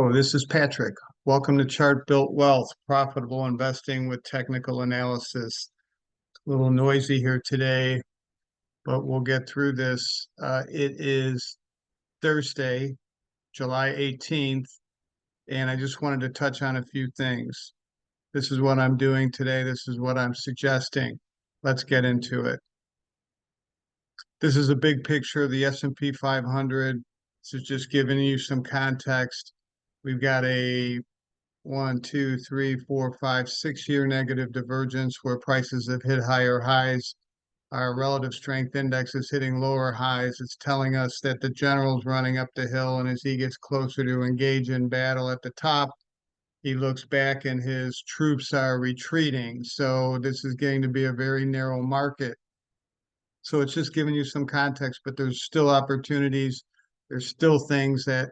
Oh, this is Patrick. Welcome to Chart Built Wealth, profitable investing with technical analysis. A little noisy here today, but we'll get through this. It is Thursday, July 18th, and I just wanted to touch on a few things. This is what I'm doing today. This is what I'm suggesting. Let's get into it. This is a big picture of the S&P 500. This is just giving you some context. We've got a 6 year negative divergence where prices have hit higher highs. Our relative strength index is hitting lower highs. It's telling us that the general's running up the hill, and as he gets closer to engage in battle at the top, he looks back and his troops are retreating. So this is getting to be a very narrow market. So it's just giving you some context, but there's still opportunities. There's still things that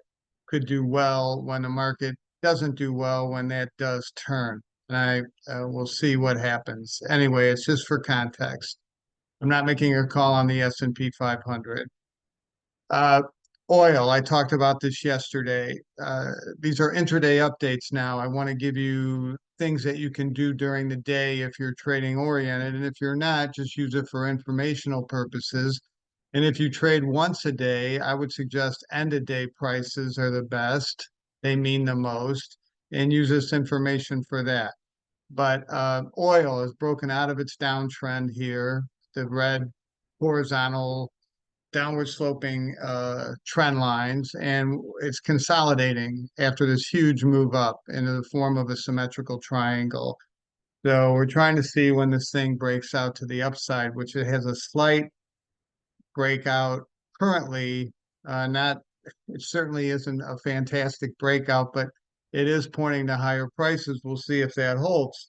could do well when the market doesn't do well when that does turn. And I will see what happens. Anyway, it's just for context. I'm not making a call on the S&P 500. Uh, Oil, I talked about this yesterday. These are intraday updates now. I want to give you things that you can do during the day if you're trading oriented. And if you're not, just use it for informational purposes. And if you trade once a day, I would suggest end of day prices are the best. They mean the most, and use this information for that. But oil has broken out of its downtrend here. The red horizontal downward sloping trend lines, and it's consolidating after this huge move up into the form of a symmetrical triangle. So we're trying to see when this thing breaks out to the upside, which it has a slight breakout currently. Not, it certainly isn't a fantastic breakout, but it is pointing to higher prices. We'll see if that holds.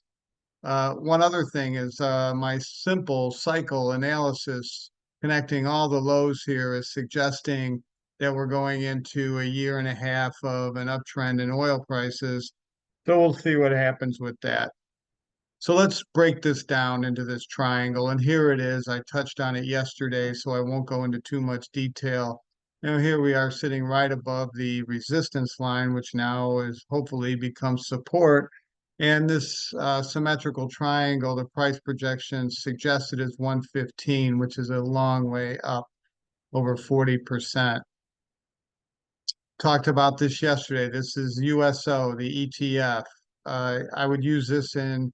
One other thing is my simple cycle analysis connecting all the lows here is suggesting that we're going into a year and a half of an uptrend in oil prices. So we'll see what happens with that. So let's break this down into this triangle. And here it is. I touched on it yesterday, so I won't go into too much detail. Now here we are sitting right above the resistance line, which now is hopefully becomes support. And this symmetrical triangle, the price projection suggested is 115, which is a long way up, over 40%. Talked about this yesterday. This is USO, the ETF. I would use this in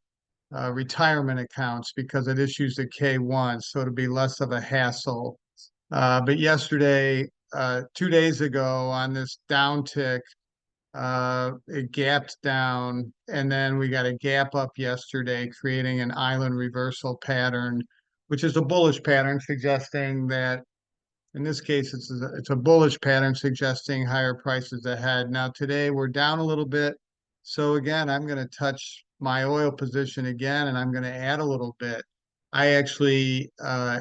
retirement accounts because it issues a K1, so it'll be less of a hassle. But yesterday, 2 days ago on this downtick, it gapped down, and then we got a gap up yesterday, creating an island reversal pattern, which is a bullish pattern suggesting that, in this case, it's a bullish pattern suggesting higher prices ahead. Now today we're down a little bit, so again, I'm going to touch my oil position again, and I'm going to add a little bit. I actually,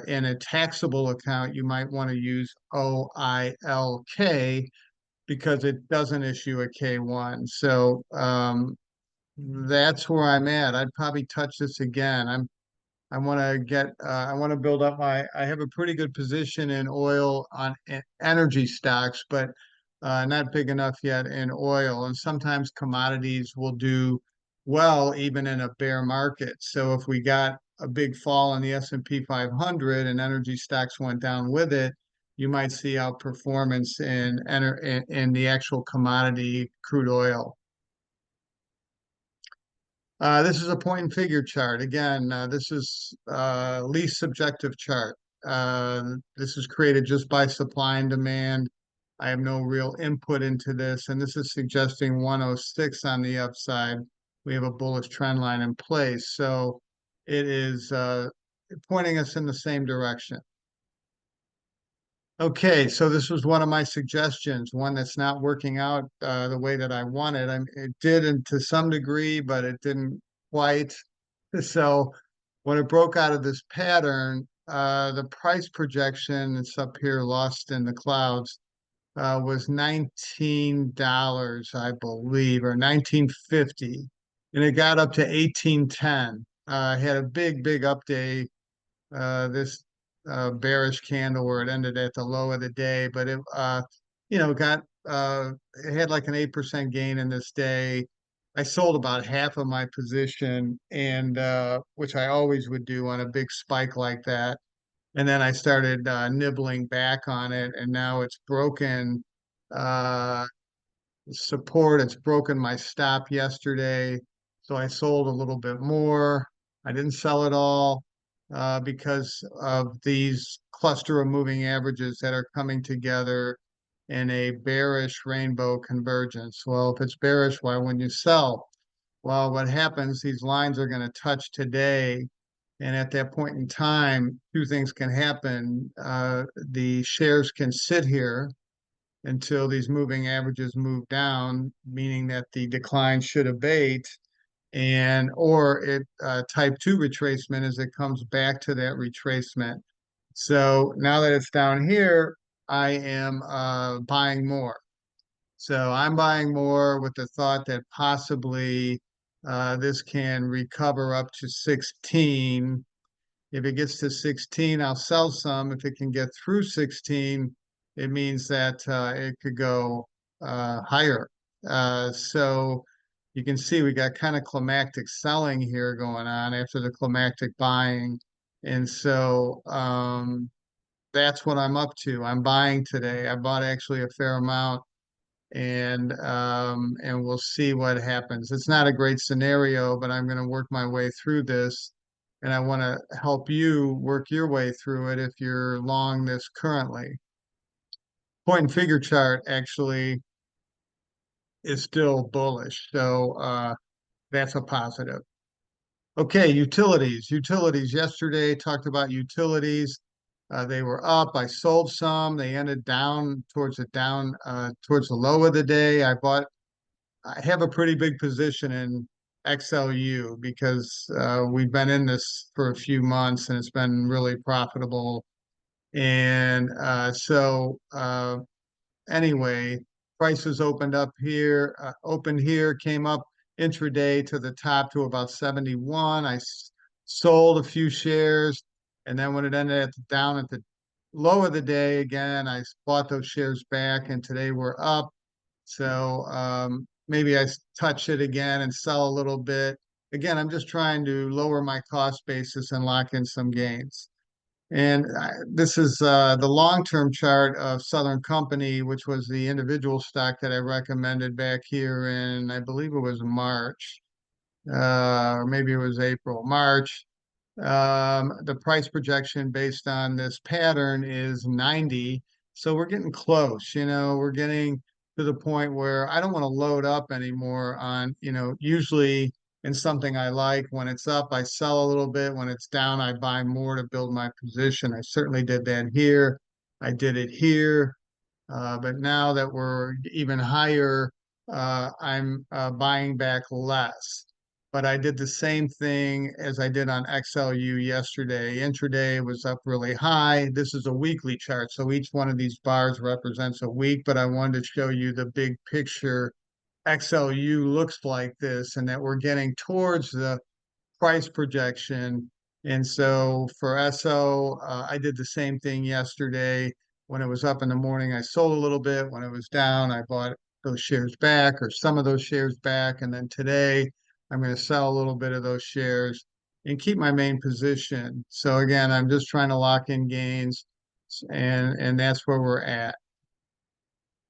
in a taxable account, you might want to use OILK because it doesn't issue a K1. So that's where I'm at. I'd probably touch this again. I want to I want to build up I have a pretty good position in oil on energy stocks, but not big enough yet in oil. And sometimes commodities will do well even in a bear market. So if we got a big fall in the S&P 500 and energy stocks went down with it, you might see outperformance in the actual commodity crude oil. This is a point and figure chart. Again, this is least subjective chart. This is created just by supply and demand. I have no real input into this, and this is suggesting 106 on the upside. We have a bullish trend line in place, so it is pointing us in the same direction. Okay, so this was one of my suggestions, one that's not working out the way that I wanted. It did to some degree, but it didn't quite. So when it broke out of this pattern, the price projection, it's up here lost in the clouds, was $19, I believe, or 19.50, and it got up to 18.10. Had a big up day this bearish candle where it ended at the low of the day, but it got it had like an 8% gain in this day. I sold about half of my position, and which I always would do on a big spike like that. And then I started nibbling back on it, and now it's broken uh, support. It's broken my stop yesterday, so I sold a little bit more. I didn't sell it all because of these cluster of moving averages that are coming together in a bearish rainbow convergence. Well, if it's bearish, why wouldn't you sell? Well, what happens, these lines are going to touch today. And at that point in time, two things can happen. The shares can sit here until these moving averages move down, meaning that the decline should abate, and or it type 2 retracement as it comes back to that retracement. So now that it's down here, I am buying more. So I'm buying more with the thought that possibly this can recover up to 16. If it gets to 16, I'll sell some. If it can get through 16, it means that it could go higher. So you can see we got kind of climactic selling here going on after the climactic buying. And so that's what I'm up to. I'm buying today. I bought actually a fair amount, and we'll see what happens. It's not a great scenario, but I'm going to work my way through this, and I want to help you work your way through it if you're long this currently. Point and figure chart actually is still bullish, so that's a positive. Okay, utilities. Utilities. Yesterday talked about utilities. They were up. I sold some. They ended down towards towards the low of the day. I have a pretty big position in XLU because we've been in this for a few months and it's been really profitable. And anyway, prices opened here, came up intraday to the top to about 71. Sold a few shares, and then when it ended down at the low of the day again, I bought those shares back, and today we're up. So maybe I touch it again and sell a little bit. Again, I'm just trying to lower my cost basis and lock in some gains. And this is the long-term chart of Southern Company, which was the individual stock that I recommended back here in, I believe it was March, or maybe it was April, March. The price projection based on this pattern is 90. So we're getting close, we're getting to the point where I don't want to load up anymore on, usually in something I like. When it's up, I sell a little bit. When it's down, I buy more to build my position. I certainly did that here. I did it here. But now that we're even higher, I'm buying back less. But I did the same thing as I did on XLU yesterday. Intraday was up really high. This is a weekly chart, so each one of these bars represents a week, but I wanted to show you the big picture. XLU looks like this, and that we're getting towards the price projection. And so for SO, I did the same thing yesterday. When it was up in the morning, I sold a little bit. When it was down, I bought those shares back or some of those shares back. And then today, I'm going to sell a little bit of those shares and keep my main position. So again, I'm just trying to lock in gains, and that's where we're at.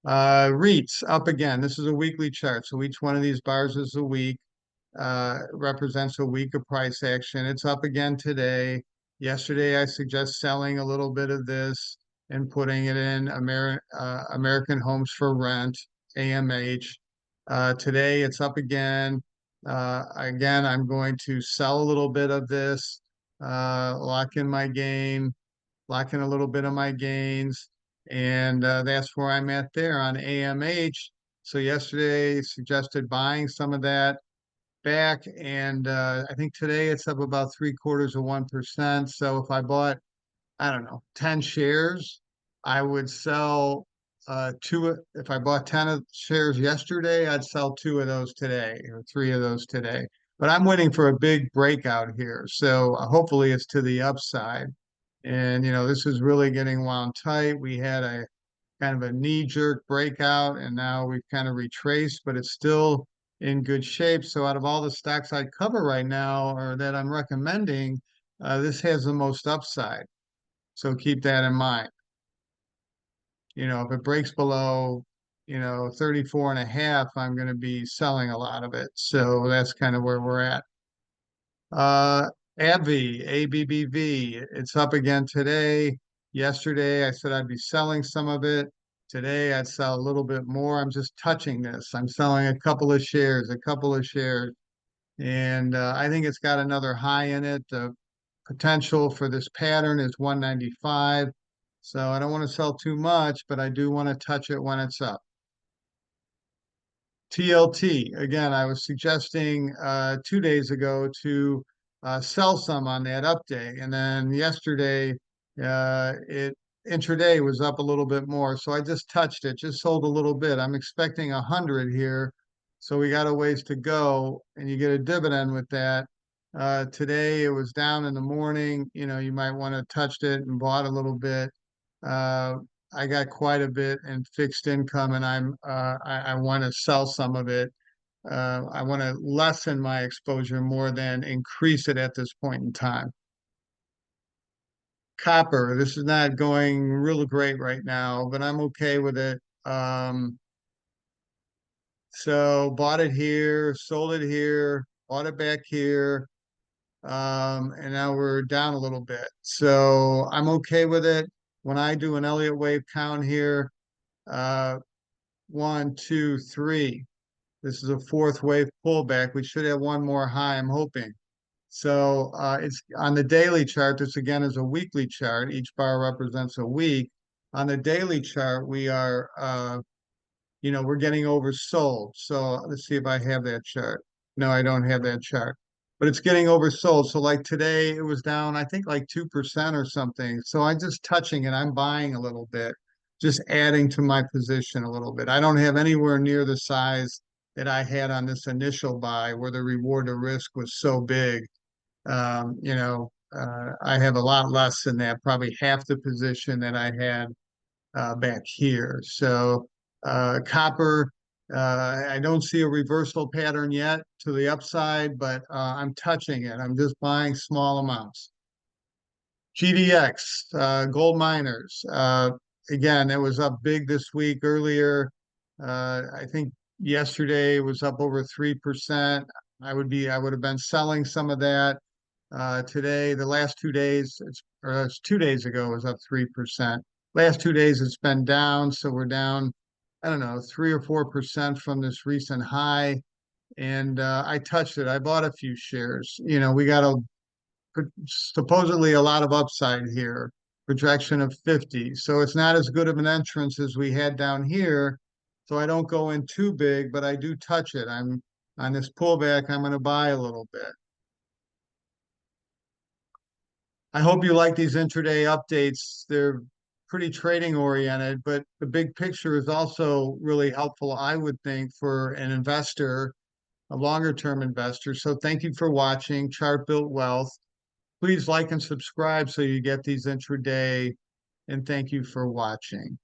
REITs up again. This is a weekly chart. So each one of these bars is a week, represents a week of price action. It's up again today. Yesterday, I suggest selling a little bit of this and putting it in American Homes for Rent, AMH. Today, it's up again. Again, I'm going to sell a little bit of this, lock in my gain, lock in a little bit of my gains, and that's where I'm at there on AMH. So yesterday suggested buying some of that back, and I think today it's up about 0.75%. So if I bought, I don't know, 10 shares, I would sell two. If I bought 10 of shares yesterday, I'd sell two of those today or three of those today. But I'm waiting for a big breakout here, so hopefully it's to the upside. And this is really getting wound tight. We had a kind of a knee-jerk breakout, and now we've kind of retraced, but it's still in good shape. So out of all the stocks I cover right now, or that I'm recommending, this has the most upside. So keep that in mind. If it breaks below, 34 and a half, I'm going to be selling a lot of it. So that's kind of where we're at. Uh, ABBV, it's up again today. Yesterday, I said I'd be selling some of it. Today, I'd sell a little bit more. I'm just touching this. I'm selling a couple of shares, and I think it's got another high in it. The potential for this pattern is 195. So I don't want to sell too much, but I do want to touch it when it's up. TLT, again, I was suggesting 2 days ago to sell some on that update. And then yesterday, it intraday was up a little bit more. So I just touched it, just sold a little bit. I'm expecting 100 here. So we got a ways to go, and you get a dividend with that. Today it was down in the morning. You might want to touched it and bought a little bit. Uh, I got quite a bit in fixed income, and I want to sell some of it. I want to lessen my exposure more than increase it at this point in time. Copper, this is not going real great right now, but I'm okay with it. So bought it here, sold it here, bought it back here, and now we're down a little bit. So I'm okay with it. When I do an Elliott wave count here, uh, 1, 2, 3. This is a fourth wave pullback. We should have one more high, I'm hoping. So it's on the daily chart. This again is a weekly chart. Each bar represents a week. On the daily chart, we're getting oversold. So let's see if I have that chart. No, I don't have that chart. But it's getting oversold. So like today, it was down, I think like 2% or something. So I'm just touching it. I'm buying a little bit, just adding to my position a little bit. I don't have anywhere near the size that I had on this initial buy where the reward to risk was so big. I have a lot less than that, probably half the position that I had back here. So copper, I don't see a reversal pattern yet to the upside, but I'm touching it. I'm just buying small amounts. GDX, gold miners. Again, it was up big this week earlier. I think yesterday was up over 3%. I would have been selling some of that. Today, the last 2 days, it's 2 days ago, it was up 3%. Last 2 days, it's been down. So we're down, I don't know, 3 or 4% from this recent high. And I touched it. I bought a few shares. We got supposedly a lot of upside here, projection of 50. So it's not as good of an entrance as we had down here. So I don't go in too big, but I do touch it. I'm on this pullback, I'm going to buy a little bit. I hope you like these intraday updates. They're pretty trading oriented, but the big picture is also really helpful, I would think, for an investor, a longer term investor. So thank you for watching Chart Built Wealth. Please like and subscribe so you get these intraday, and thank you for watching.